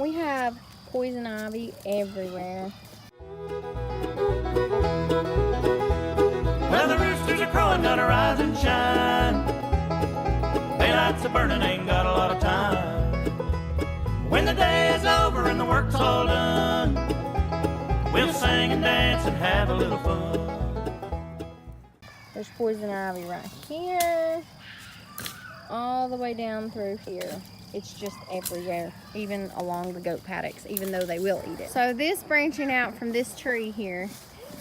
We have poison ivy everywhere. Well, the roosters are crowing, gotta rise and shine. Daylight's a burning, ain't got a lot of time. When the day is over and the work's all done, we'll sing and dance and have a little fun. There's poison ivy right here, all the way down through here. It's just everywhere, even along the goat paddocks, even though they will eat it. So this branching out from this tree here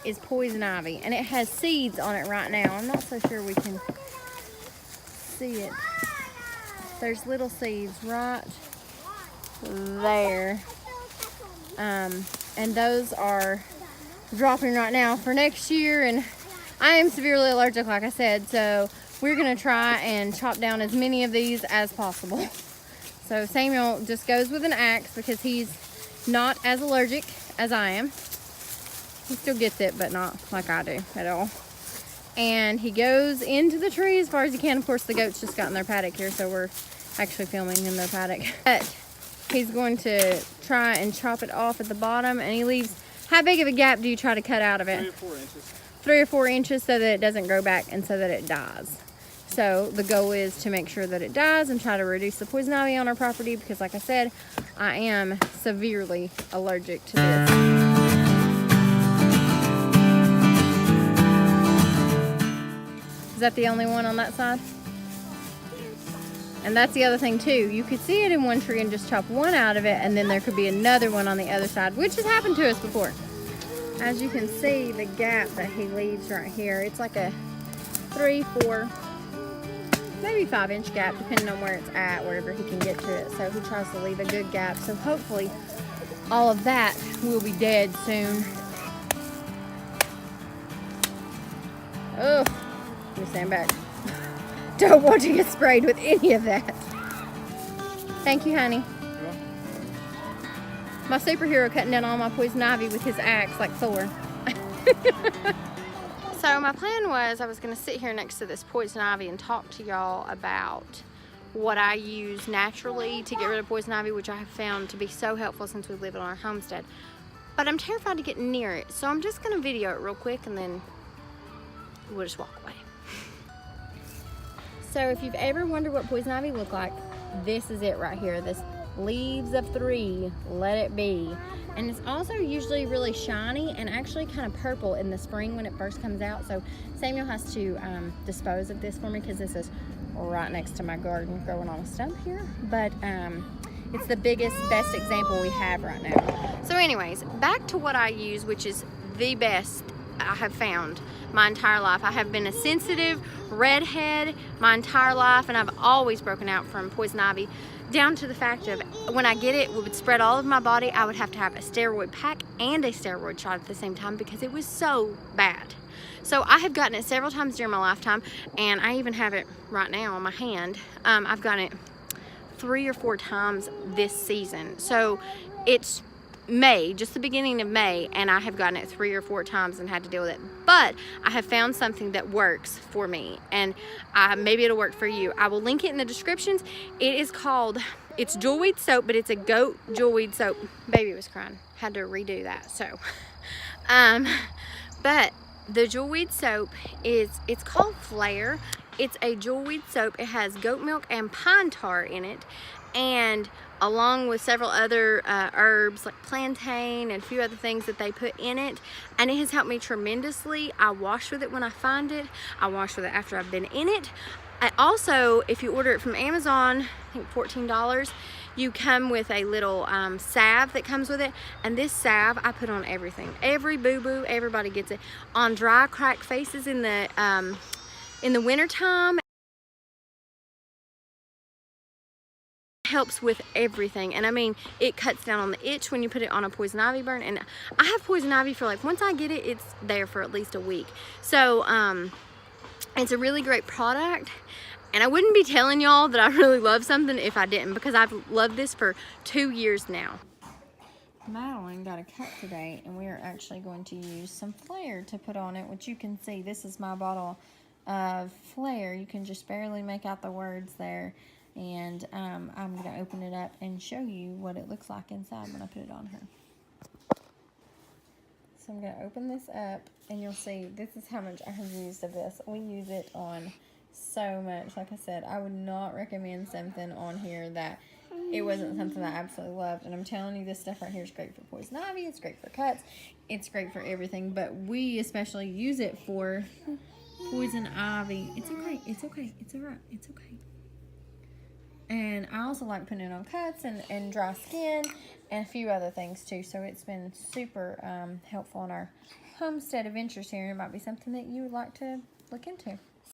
is poison ivy, and it has seeds on it right now. I'm not so sure we can see it. There's little seeds right there, and those are dropping right now for next year. And I am severely allergic, like I said, so we're gonna try and chop down as many of these as possible. So Samuel just goes with an axe because he's not as allergic as I am. He still gets it, but not like I do at all. And he goes into the tree as far as he can. Of course, the goats just got in their paddock here, so we're actually filming in their paddock. But he's going to try and chop it off at the bottom, and he leaves, how big of a gap do you try to cut out of it? 3 or 4 inches. 3 or 4 inches so that it doesn't grow back and so that it dies. So the goal is to make sure that it dies and try to reduce the poison ivy on our property because, like I said, I am severely allergic to this. Is that the only one on that side? And that's the other thing too. You could see it in one tree and just chop one out of it, and then there could be another one on the other side, which has happened to us before. As you can see, the gap that he leaves right here, it's like a 3, 4, maybe 5-inch gap, depending on where it's at, wherever he can get to it. So he tries to leave a good gap. So hopefully all of that will be dead soon. Oh, let me stand back. Don't want to get sprayed with any of that. Thank you, honey. My superhero cutting down all my poison ivy with his axe like Thor. So my plan was I was going to sit here next to this poison ivy and talk to y'all about what I use naturally to get rid of poison ivy, which I have found to be so helpful since we live on our homestead. But I'm terrified to get near it, so I'm just going to video it real quick and then we'll just walk away. So if you've ever wondered what poison ivy look like, this is it right here. This leaves of 3, let it be. And it's also usually really shiny and actually kind of purple in the spring when it first comes out. So Samuel has to dispose of this for me because this is right next to my garden growing on a stump here. But it's the biggest, best example we have right now. So anyways, back to what I use, which is the best I have found my entire life. I have been a sensitive redhead my entire life, and I've always broken out from poison ivy, down to the fact of when I get it would spread all over my body. I would have to have a steroid pack and a steroid shot at the same time because it was so bad. So I have gotten it several times during my lifetime, and I even have it right now on my hand. I've gotten it 3 or 4 times this season. So it's May, just the beginning of May, and I have gotten it 3 or 4 times and had to deal with it. But I have found something that works for me, and maybe it'll work for you. I will link it in the descriptions. It is called, it's jewelweed soap, but it's a goat jewelweed soap. Baby was crying, had to redo that. So, but the jewelweed soap it's called Flare. It's a jewelweed soap. It has goat milk and pine tar in it, and along with several other herbs like plantain and a few other things that they put in it, and it has helped me tremendously. I wash with it when I find it. I wash with it after I've been in it. I also, if you order it from Amazon, I think $14, you come with a little salve that comes with it, and this salve I put on everything. Every boo-boo, everybody gets it. On dry, cracked faces in the winter time. Helps with everything, and I mean, it cuts down on the itch when you put it on a poison ivy burn. And I have poison ivy for, like, once I get it, it's there for at least a week. So it's a really great product, and I wouldn't be telling y'all that I really love something if I didn't, because I've loved this for 2 years now. Madeline got a cut today, and we are actually going to use some Flare to put on it, which you can see. This is my bottle of Flare. You can just barely make out the words there. And I'm going to open it up and show you what it looks like inside when I put it on her. So I'm going to open this up, and you'll see this is how much I have used of this. We use it on so much. Like I said, I would not recommend something on here that it wasn't something that I absolutely loved. And I'm telling you, this stuff right here is great for poison ivy. It's great for cuts. It's great for everything. But we especially use it for poison ivy. It's okay. It's okay. It's all right. It's okay. And I also like putting it on cuts and dry skin and a few other things too. So it's been super helpful in our homestead adventures here. It might be something that you would like to look into.